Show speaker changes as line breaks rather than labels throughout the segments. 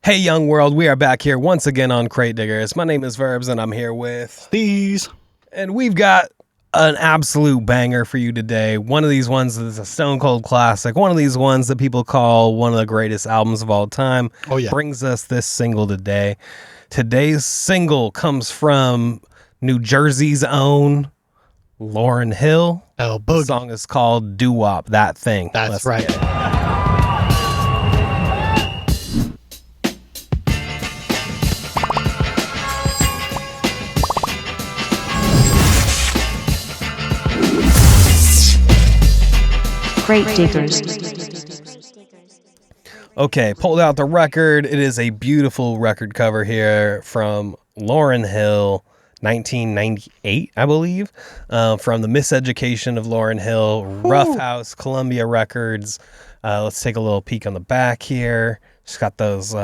Hey, young world, we are back here once again on Crate Diggers. My name is Verbz, and I'm here with
Steez.
And we've got an absolute banger for you today. One of these ones is a stone cold classic. One of these ones that people call one of the greatest albums of all time.
Oh, yeah.
Brings us this single today. Today's single comes from New Jersey's own Lauryn Hill.
Oh,
The
boogie.
song is called Doo Wop, That Thing.
That's
Let's
right.
get it.
Crate Diggers.
Okay, pulled out the record. It is a beautiful record cover here from Lauryn Hill, 1998, I believe, from the Miseducation of Lauryn Hill, Rough House, Columbia Records. Let's take a little peek on the back here. She's got those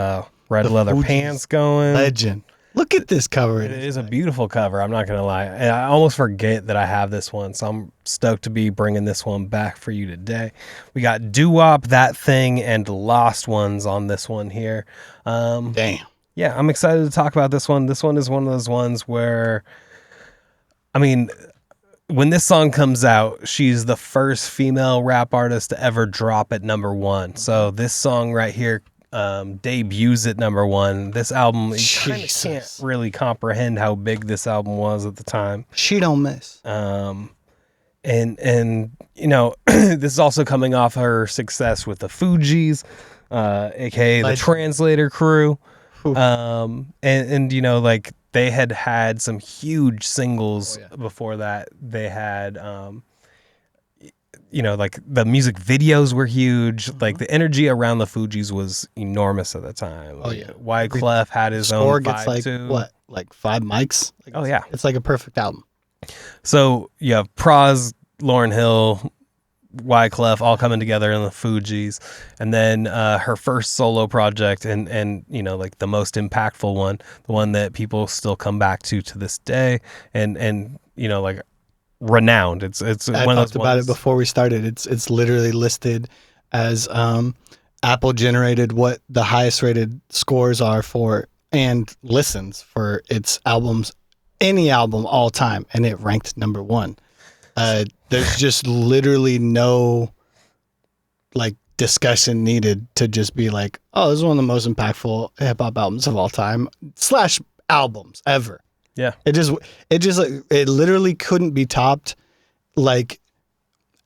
red leather
Fuji's
pants going.
Legend. Look at this cover.
It is a beautiful cover. I'm not going to lie. I almost forget that I have this one, so I'm stoked to be bringing this one back for you today. We got Doo Wop, That Thing, and Lost Ones on this one here.
Damn.
Yeah, I'm excited to talk about this one. This one is one of those ones where, I mean, when this song comes out, she's the first female rap artist to ever drop at number one. So this song right here debuts at number one. This album, you kind of can't really comprehend how big this album was at the time.
She don't miss.
And you know, this is also coming off her success with the Fugees, aka the Translator Crew. And you know, like they had some huge singles before that. They had you know, like the music videos were huge. Like the energy around the Fugees was enormous at the time.
Oh yeah.
Wyclef had his
Score
own
gets
vibe
like
too.
what? Like 5 mics? Like
Oh yeah.
It's like a perfect album.
So you have Praz, Lauryn Hill, Wyclef all coming together in the Fugees, and then her first solo project and you know, like the most impactful one, the one that people still come back to this day, and you know, like renowned. It's
I
one of those
talked about it before we started. It's literally listed as Apple generated what the highest rated scores are for and listens for its albums, any album all time, and it ranked number one. There's just literally no like discussion needed to just be like, oh, this is one of the most impactful hip hop albums of all time / albums ever.
Yeah.
It literally couldn't be topped like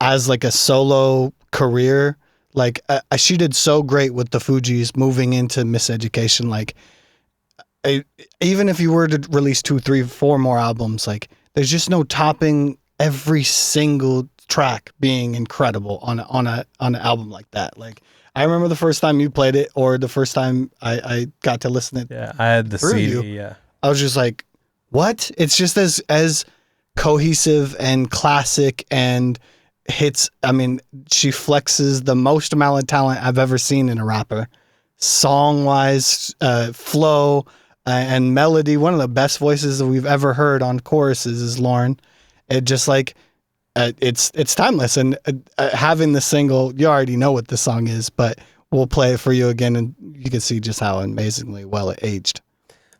as like a solo career. Like she did so great with the Fugees moving into Miseducation. Like even if you were to release 2, 3, 4 more albums, like there's just no topping every single track being incredible on an album like that. Like I remember the first time you played it, or the first time I got to listen to it.
Yeah, I had the CD. Yeah,
I was just like, what? It's just as cohesive and classic and hits. I mean, she flexes the most amount of talent I've ever seen in a rapper, song wise, flow and melody. One of the best voices that we've ever heard on choruses is Lauryn. It just like it's timeless. And having the single, you already know what the song is, but we'll play it for you again, and you can see just how amazingly well it aged.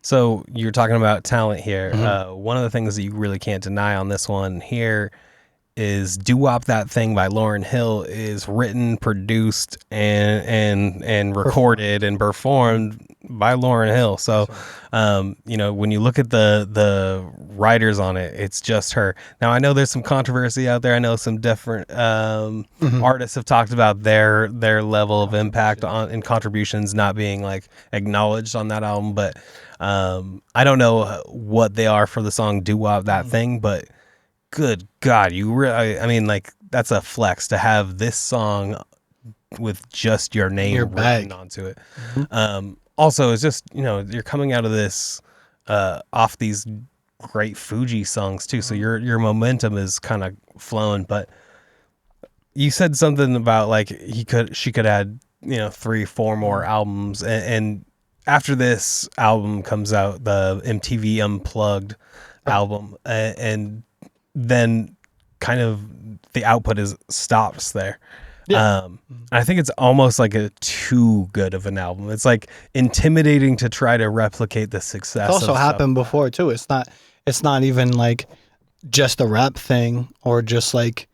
So you're talking about talent here.
Mm-hmm.
One of the things that you really can't deny on this one here is Doo Wop, That Thing by Lauryn Hill is written, produced, and recorded and performed by Lauryn Hill. So, you know, when you look at the writers on it, it's just her. Now, I know there's some controversy out there. I know some different artists have talked about their level of impact and contributions not being like acknowledged on that album, but I don't know what they are for the song Doo Wop, That Thing, but good God, you really, I mean, like, that's a flex to have this song with just your name written onto it. Also, it's just, you know, you're coming out of this off these great Fuji songs too, so your momentum is kind of flowing. But you said something about like she could add, you know, 3, 4 more albums, and after this album comes out, the MTV Unplugged album, and then kind of the output stops there. I think it's almost like a too good of an album. It's like intimidating to try to replicate the success.
It's also happened before too. It's not even like just a rap thing or just like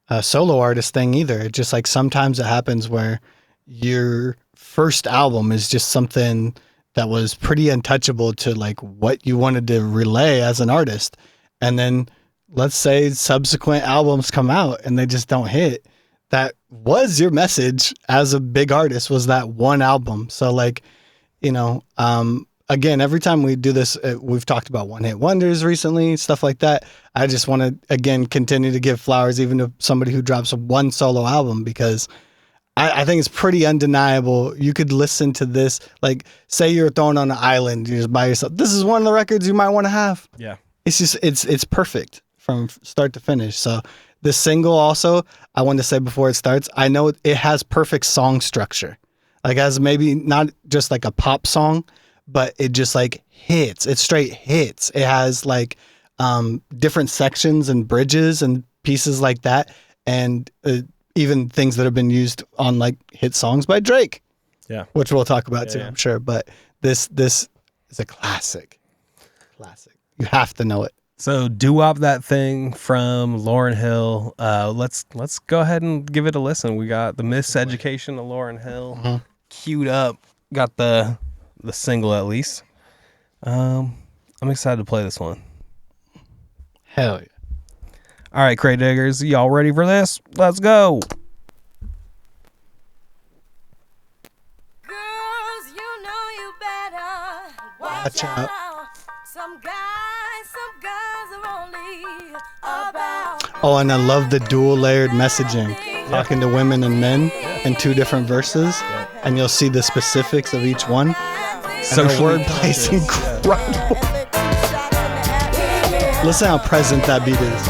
a solo artist thing either. It's just like sometimes it happens where your first album is just something that was pretty untouchable to like what you wanted to relay as an artist. And then let's say subsequent albums come out and they just don't hit. That was your message as a big artist, was that one album. So like, again, every time we do this, we've talked about one hit wonders recently, stuff like that. I just want to, again, continue to give flowers even to somebody who drops one solo album, because I think it's pretty undeniable. You could listen to this, like say you're thrown on an island, you're just by yourself. This is one of the records you might want to have.
Yeah.
It's just, it's perfect from start to finish. So the single also, I want to say before it starts, I know it has perfect song structure. Like as maybe not just like a pop song, but it just like hits. It straight hits. It has like different sections and bridges and pieces like that. And even things that have been used on like hit songs by Drake.
Yeah.
Which we'll talk about too, I'm sure. But this is a classic. Classic. You have to know it.
So doo-wop that thing from Lauryn Hill. Let's go ahead and give it a listen. We got the Miseducation of Lauryn Hill queued up. Got the single at least. I'm excited to play this one.
Hell yeah.
All right, Crate Diggers, y'all ready for this? Let's go.
Girls, you know you better
Watch out.
Some guys are only about.
Oh, and I love the dual layered messaging. Talking to women and men in two different verses. And you'll see the specifics of each one.
So
And her wordplay is incredible. Listen how present that beat is.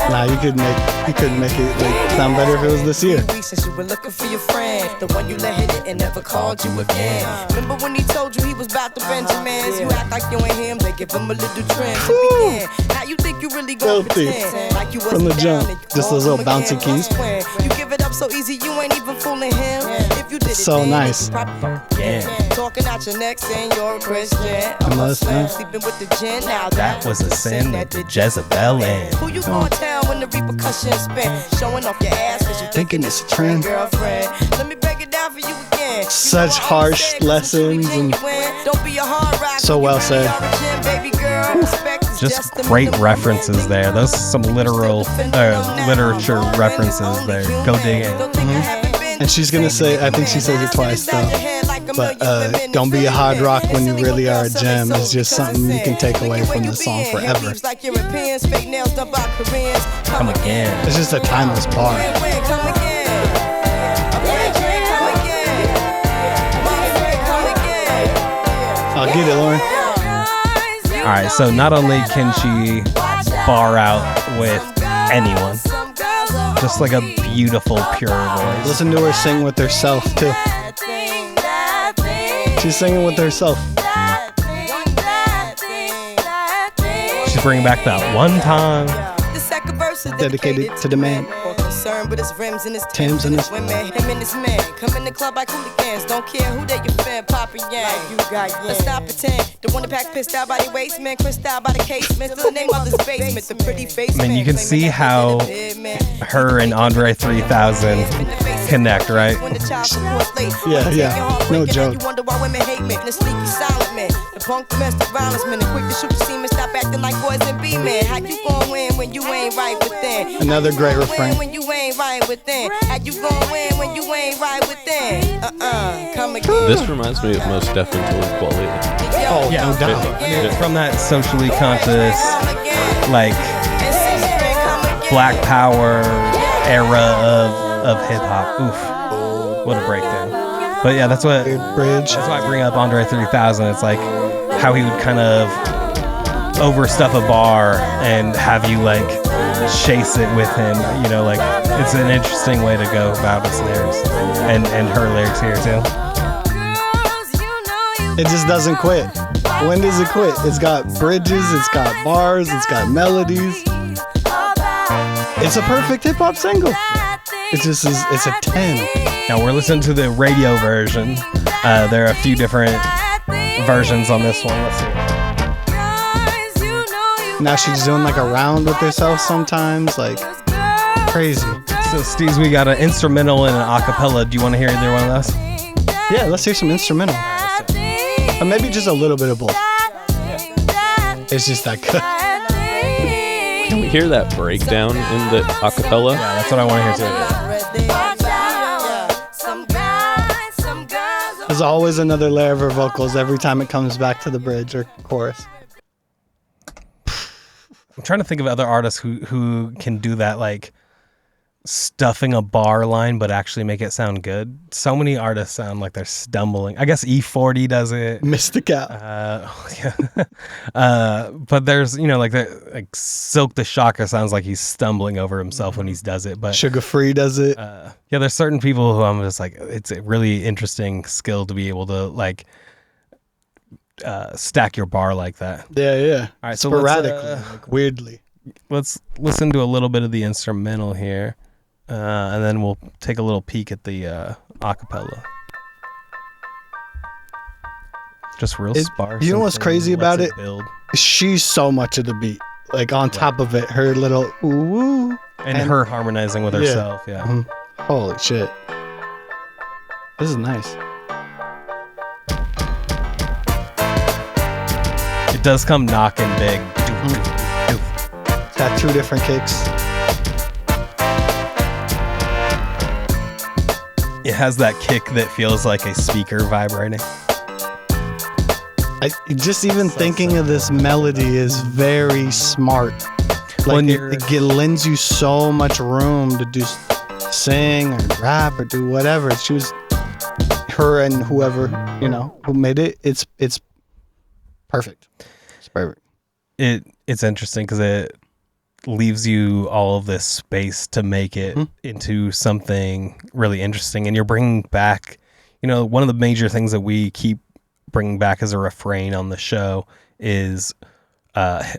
Nah, you couldn't make it like sound better if it was this year.
Since you were looking for your friend, the one you let hit it and never called you again. Remember when he told you he was about to Benjamins? You act like you ain't him, they give him a little trim to begin. Now you think you really gonna
Filthy.
pretend like you was
From the
down
jump.
and you
Just
called
those little
him
bouncy
again.
keys.
You give it up so easy, you ain't even fooling him. If you did it
So
then,
nice.
you probably talking out your neck saying you're a Christian.
I must
Muslim,
know.
sleeping with the gin. Now
That was a sin that did Jezebel in.
Who you gonna tell when the repercussions spin? Showing off your ass cause you
Thinking it's a trend.
girlfriend. Let me break it down for you again.
Such harsh lessons and
Don't be a hard rock.
so well said.
Just great references there. Those some literature references there. Go dig in.
And she's gonna say, I think she says it twice though. But don't be a hard rock when you really are a gem. It's just something you can take away from the song forever.
Come again.
It's just a timeless bar. I'll get it, Lauren.
All right, so not only can she bar out with anyone, just like a beautiful, pure voice.
Listen to her sing with herself too. She's singing with herself.
She's bringing back that one time.
Dedicated to the man.
But his rims and his
Timbs and his
women, him and his man. Come in the club like hooligans, don't care who they your fan, poppin' yang. You got yang. Let's stop pretend. The one that pack pissed out by the waist, man, crissed out by the casement. Still the name of this basement, the pretty face.
I mean, you can see how her and Andre 3000 connect, right?
Yeah, no joke.
You wonder why women hate men, the sneaky silent man, the punk domestic violence man, the quick to shoot the semen, stop acting like boys and be men. How you gon' win when you ain't right within?
Another great refrain.
When you ain't right within. How you gon' win when you ain't right within? Come again.
This reminds me of most definitely quality.
Oh,
Yeah,
no doubt.
from that socially conscious, like Black Power era of hip hop. Oof, what a breakdown! But yeah, that's what.
Weird bridge.
That's why I bring up Andre 3000. It's like how he would kind of overstuff a bar and have you like chase it with him. You know, like it's an interesting way to go about his lyrics and her lyrics here too.
It just doesn't quit. When does it quit? It's got bridges, it's got bars, it's got melodies. It's a perfect hip hop single. It's just it's a 10.
Now we're listening to the radio version. There are a few different versions on this one. Let's see.
Now she's doing like a round with herself sometimes, like crazy.
So Steez, we got an instrumental and an acapella. Do you want to hear either one of those?
Yeah, let's hear some instrumental. Or maybe just a little bit of both. It's just that good.
Can we hear that breakdown in the acapella?
Yeah, that's what I want to hear too.
There's always another layer of her vocals every time it comes back to the bridge or chorus.
I'm trying to think of other artists who can do that, like stuffing a bar line but actually make it sound good. So many artists sound like they're stumbling. I guess E40 does it.
Mystical.
But there's, like Silk the Shocker sounds like he's stumbling over himself when he does it. But
Sugar Free does it.
yeah, there's certain people who I'm just like, it's a really interesting skill to be able to like stack your bar like that.
Yeah.
All right, so
sporadically, like weirdly.
Let's listen to a little bit of the instrumental here, and then we'll take a little peek at the acapella. Just real sparse.
You know what's crazy about it?
Build.
She's so much of the beat. Like on top of it, her little ooh.
And her harmonizing with herself, yeah.
Mhm. Holy shit. This is nice.
It does come knocking big.
Got two different kicks.
It has that kick that feels like a speaker vibrating.
Just even thinking of this melody is very smart. Like it lends you so much room to do sing or rap or do whatever. She was her and whoever, who made it. It's perfect. It's perfect.
It's interesting because it leaves you all of this space to make it into something really interesting, and you're bringing back, one of the major things that we keep bringing back as a refrain on the show is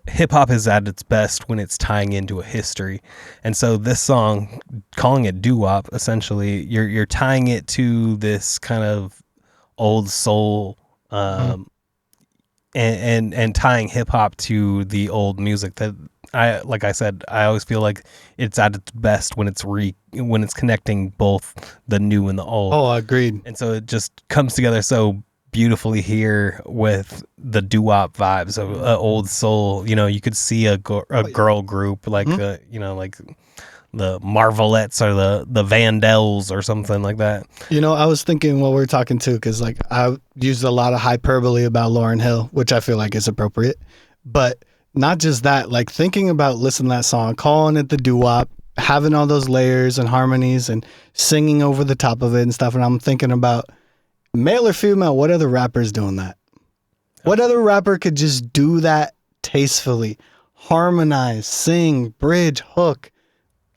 hip hop is at its best when it's tying into a history. And so this song, calling it doo-wop, essentially you're tying it to this kind of old soul and tying hip hop to the old music that I always feel like it's at its best when it's connecting both the new and the old.
Oh, agreed.
And so it just comes together so beautifully here with the doo-wop vibes of old soul. You could see a girl group like like the Marvelettes or the Vandals or something like that.
I was thinking while we were talking too, because like I used a lot of hyperbole about Lauryn Hill, which I feel like is appropriate, but not just that, like thinking about listening to that song, calling it the doo-wop, having all those layers and harmonies and singing over the top of it and stuff. And I'm thinking about male or female, what other rapper's doing that? What other rapper could just do that tastefully, harmonize, sing, bridge, hook,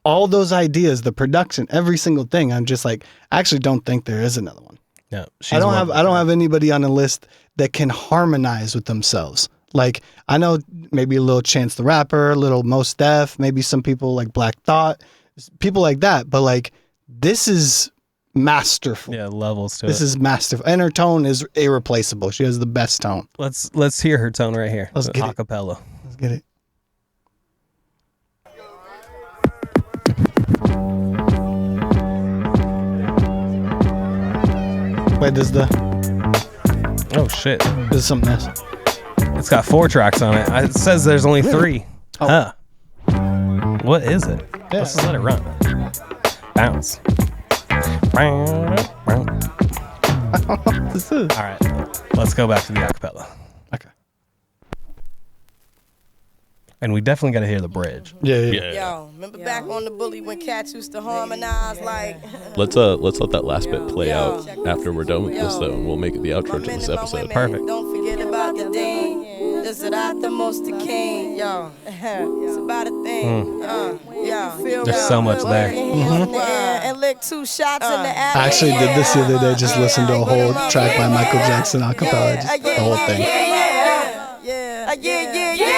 all those ideas, the production, every single thing. I'm just like, I actually don't think there is another one.
No,
I don't have anybody on the list that can harmonize with themselves. Like, I know maybe a little Chance the Rapper, a little Mos Def, maybe some people like Black Thought, people like that. But like, this is masterful.
Yeah, levels to
this
it.
This is masterful. And her tone is irreplaceable. She has the best tone.
Let's hear her tone right here.
Let's get
acapella.
Let's get it. Wait, does
oh shit.
There's something else.
It's got 4 tracks on it. It says there's only 3. Oh. Huh. What is it? Yeah. Let's just let it run. Bounce.
This is.
All right. Let's go back to the acapella.
Okay.
And we definitely got to hear the bridge.
Yeah.
Yo, remember back on the bully when cats used to harmonize like?
Let's let that last bit play out after we're done with this though, and we'll make it the outro to this episode.
Perfect.
Don't forget about the dean. This is not the most the king. Yo, it's about a thing.
There's so much there.
And lick 2 shots in the ass.
I actually did this the other day. Just listened to a whole track by Michael Jackson acapella. Just the whole thing.
Yeah.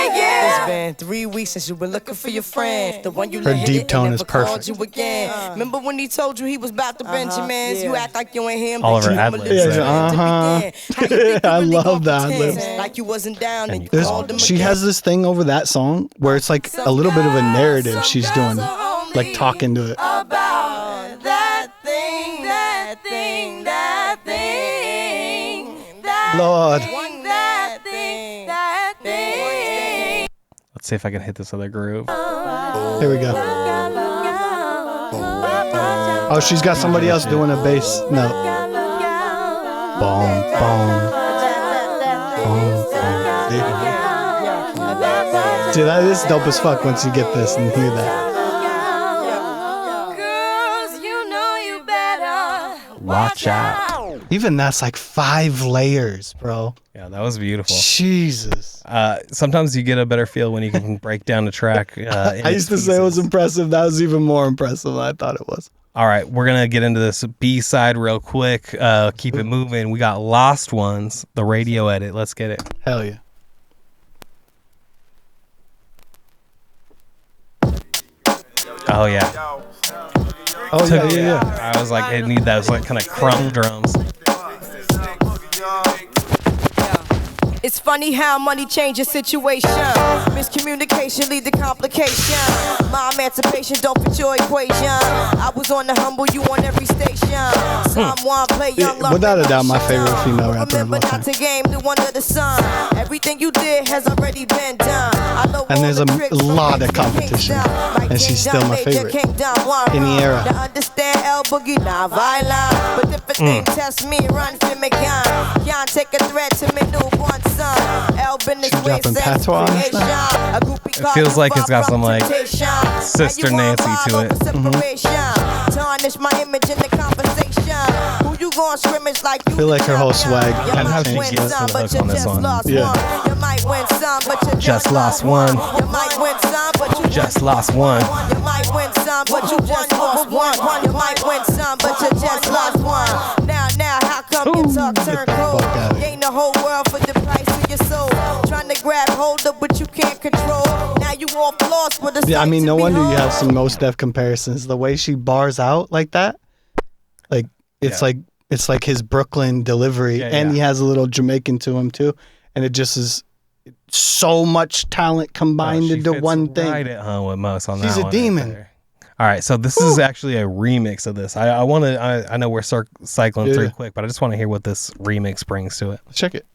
It's been 3 weeks since you been looking for your friend. The one you
Her
let hit
deep
it
tone
and
is
never called
perfect.
you again. Remember when he told you he was about to Benjamins? You act like you ain't him.
All of her
but you
ad-libs
remember
there.
to begin. How you think you
I
really
love
gonna
the
pretend
ad-libs.
like you wasn't down and you
There's,
called him
she
again?
has this thing over that song where it's like a little bit of a narrative she's doing, like talking to it.
About that thing, that thing, that thing, that
Lord.
thing, that thing, that thing.
Let's see if I can hit this other groove.
Here we go. Oh, she's got somebody else doing a bass note. Boom, boom. See, that is dope as fuck once you get this and hear that.
Girls, you know you better
Watch out.
Even that's like 5 layers, bro.
Yeah, that was beautiful.
Jesus.
Sometimes you get a better feel when you can break down a track.
I used to say it was impressive. That was even more impressive than I thought it was.
All right, we're going to get into this B-side real quick. Keep it moving. We got Lost Ones, the radio edit. Let's get it.
Hell yeah.
Oh, yeah.
Oh, yeah.
I was like, I need those like kind of crumb drums.
It's funny how money changes situation. Miscommunication lead to complication. My emancipation don't fit your equation. I was on the humble, you on every station. Someone play young love.
Without a doubt, my favorite female rapper of
Remember
all
not
time.
to game the one under the sun. Everything you did has already been done. I know
And
all
there's
the
a
tricks
lot
from
of competition.
Kingdom. Like
And she's
Kingdom,
still my
Major
favorite
Kingdom, one
in the
wrong.
era.
To understand El Boogie, not violent. But if a thing test me, run for me gun. Can't take a threat to me newborn son. El been this
She
way
dropping
since
patois on this
creation.
It feels like it's got some, like, Sister Nancy to it.
Tarnish my image in the conversation. Who you gonna scrimmage like you?
I feel like her whole swag
You
kinda
might
changed.
win
She gets
some,
to the
but
hook
you
on this
just
one.
lost
Yeah.
one. You might win some, but you
Just lost one.
You might win some, but you
Just lost one.
You might win some, but you just lost one. You might win some, but you just lost one. Now, how come you talk turn cold?
fuck outta here.
Gain the whole world for the price of your soul. Trying to grab hold of what you can't control. Now you all lost with a
Yeah, I
sight
mean,
to
no wonder you have
behold.
some Mos Def comparisons. The way she bars out like that, like it's
Yeah.
like his Brooklyn delivery,
Yeah,
and
yeah.
he has a little Jamaican to him too, and it just is so much talent combined
Oh, she
into
fits
one thing.
Right at home with Mos on
She's
that
a
one
demon.
there. All right, so this is actually a remix of this. I want to. I know we're cycling through
Yeah.
quick, but I just want to hear what this remix brings to it.
Check it.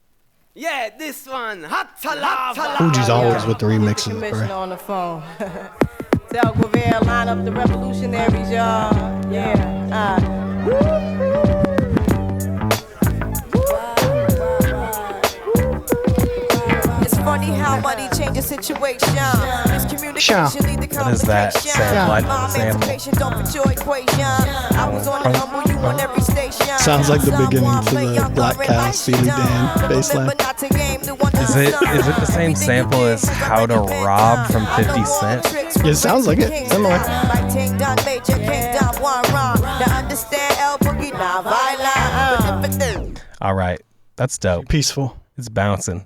Yeah, this one. Hot lava.
Fuji's always with the remixes,
Commission
bro.
on the phone. Tell Guevara, line up the revolutionaries, y'all. Yeah. It's funny how money changes situation. Miscommunication lead to
What is that
complication.
sample? I know
My
the sample.
emancipation don't fit your equation. I was on the humble, you on every station.
Sounds like the beginning
Someone
to
play
the
young
Black
Lauryn
Cow,
like
Steely
she
Dan
done.
bass line.
Remember not to game the one
Is it the same sample as How to Rob from 50 Cent?
Yeah, it sounds like it. Similar.
Like Kingdom, Major Kingdom, one wrong. To understand El Boogie, not violent.
All right, that's dope.
Peaceful.
It's bouncing.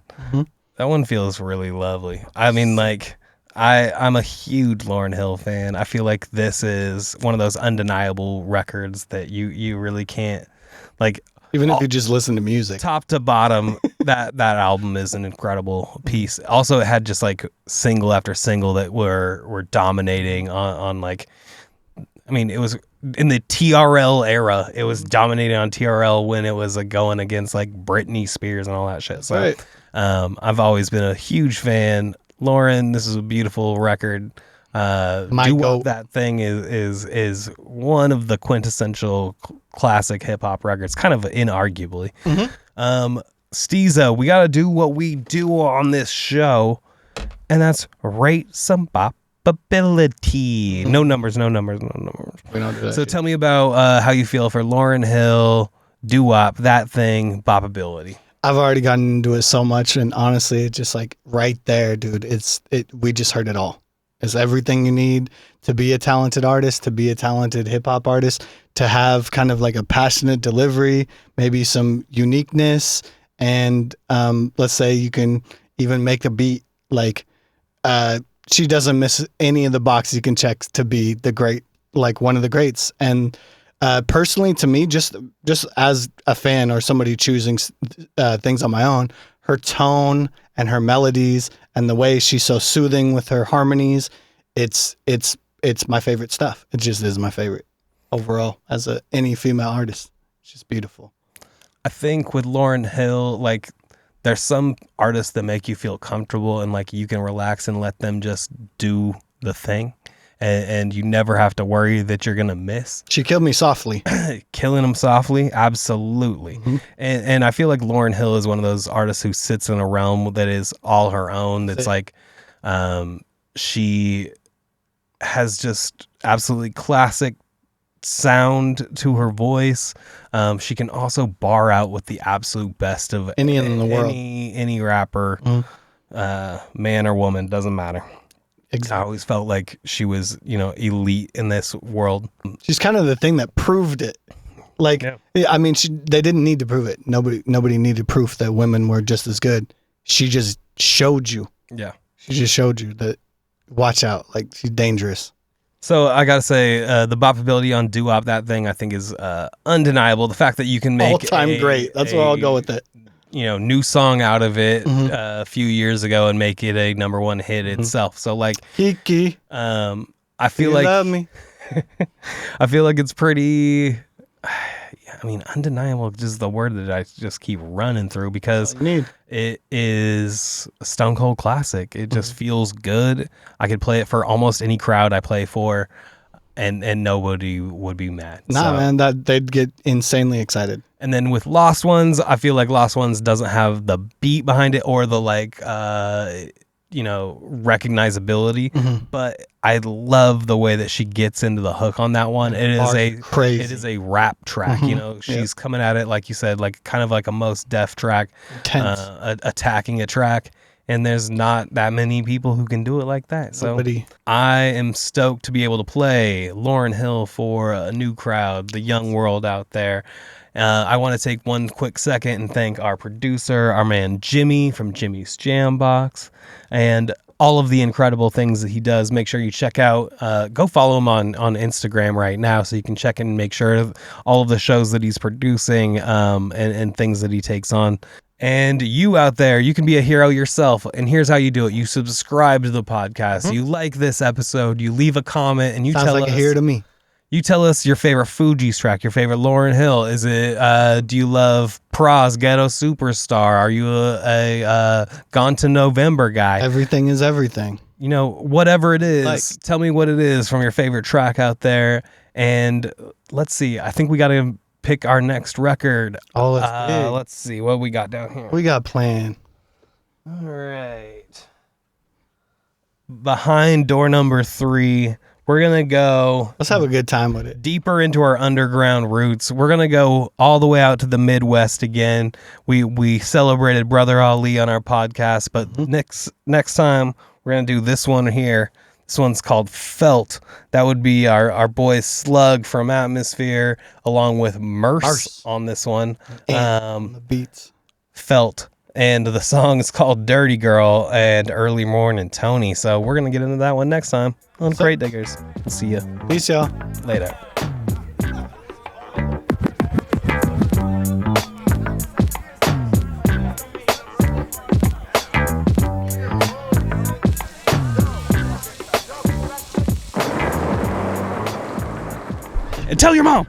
That one feels really lovely. I mean, like, I'm a huge Lauryn Hill fan. I feel like this is one of those undeniable records that you really can't, like,
Even if you just listen to music.
top to bottom. that album is an incredible piece. Also, it had just like single after single that were dominating on like, I mean, it was in the TRL era. It was dominating on TRL when it was like going against like Britney Spears and all that shit. So,
Right.
I've always been a huge fan. Lauren, this is a beautiful record.
My
Do
goat.
What That Thing is one of the quintessential classic hip hop records, kind of inarguably. Steez, we got to do what we do on this show, and that's rate some bopability. No numbers.
We don't do that.
So
shit.
tell me about how you feel for Lauryn Hill, Doo Wop, That Thing, bopability.
I've already gotten into it so much, and honestly, it's just like right there, dude. We just heard it all. It's everything you need to be a talented artist, to be a talented hip hop artist, to have kind of like a passionate delivery, maybe some uniqueness, and let's say you can even make a beat like she doesn't miss any of the boxes you can check to be the great, like one of the greats. And personally, to me, just as a fan or somebody choosing things on my own, her tone and her melodies and the way she's so soothing with her harmonies, it's my favorite stuff. It just is my favorite overall as any female artist. It's just beautiful.
I think with Lauryn Hill, like, there's some artists that make you feel comfortable and like you can relax and let them just do the thing, and you never have to worry that you're gonna miss.
She killed me softly.
Killing them softly, absolutely. And I feel like Lauryn Hill is one of those artists who sits in a realm that is all her own. That's like, she has just absolutely classic sound to her voice. She can also bar out with the absolute best of
Any in the world.
Any rapper, man or woman, doesn't matter.
Exactly.
I always felt like she was, elite in this world.
She's kind of the thing that proved it. Like, I mean, they didn't need to prove it. Nobody needed proof that women were just as good. She just showed you.
Yeah.
She just showed you that, watch out, like, she's dangerous.
So I gotta say, the bopability on doo-wop, that thing, I think is undeniable. The fact that you can make
all-time great. That's where I'll go with it.
New song out of it a few years ago and make it a number one hit itself. So like,
Kiki,
I feel
you
like
love me.
I feel like it's pretty. I mean, undeniable, just the word that I just keep running through because it is a stone cold classic. It just feels good. I could play it for almost any crowd I play for, and nobody would be mad.
Man, they'd get insanely excited.
And then with Lost Ones, I feel like Lost Ones doesn't have the beat behind it or the recognizability, but I love the way that she gets into the hook on that one. It is a rap track. She's coming at it, like you said, like kind of like a Most Def track, attacking a track. And there's not that many people who can do it like that. So I am stoked to be able to play Lauryn Hill for a new crowd, the young world out there. I want to take one quick second and thank our producer, our man Jimmy from Jimmy's Jambox, and all of the incredible things that he does. Make sure you check out, go follow him on Instagram right now so you can check and make sure all of the shows that he's producing and things that he takes on. And you out there, you can be a hero yourself. And here's how you do it. You subscribe to the podcast. You like this episode. You leave a comment and you
Sounds
tell
like
us.
a hero to me.
You tell us your favorite Fugees track, your favorite Lauryn Hill. Is it, do you love Pras, Ghetto Superstar? Are you a Gone to November guy?
Everything is everything.
Whatever it is, tell me what it is from your favorite track out there. And let's see, I think we got to pick our next record.
Oh, let's
let's see what we got down here.
We got planned.
All right. Behind door number 3. We're going to go...
Let's have a good time with it.
Deeper into our underground roots. We're going to go all the way out to the Midwest again. We celebrated Brother Ali on our podcast, but next time we're going to do this one here. This one's called Felt. That would be our boy Slug from Atmosphere, along with Merce on this one.
The beats.
Felt. And the song is called Dirty Girl and Early Morning Tony. So we're going to get into that one next time on Crate Diggers. See ya.
Peace, y'all.
Later. And tell your mom.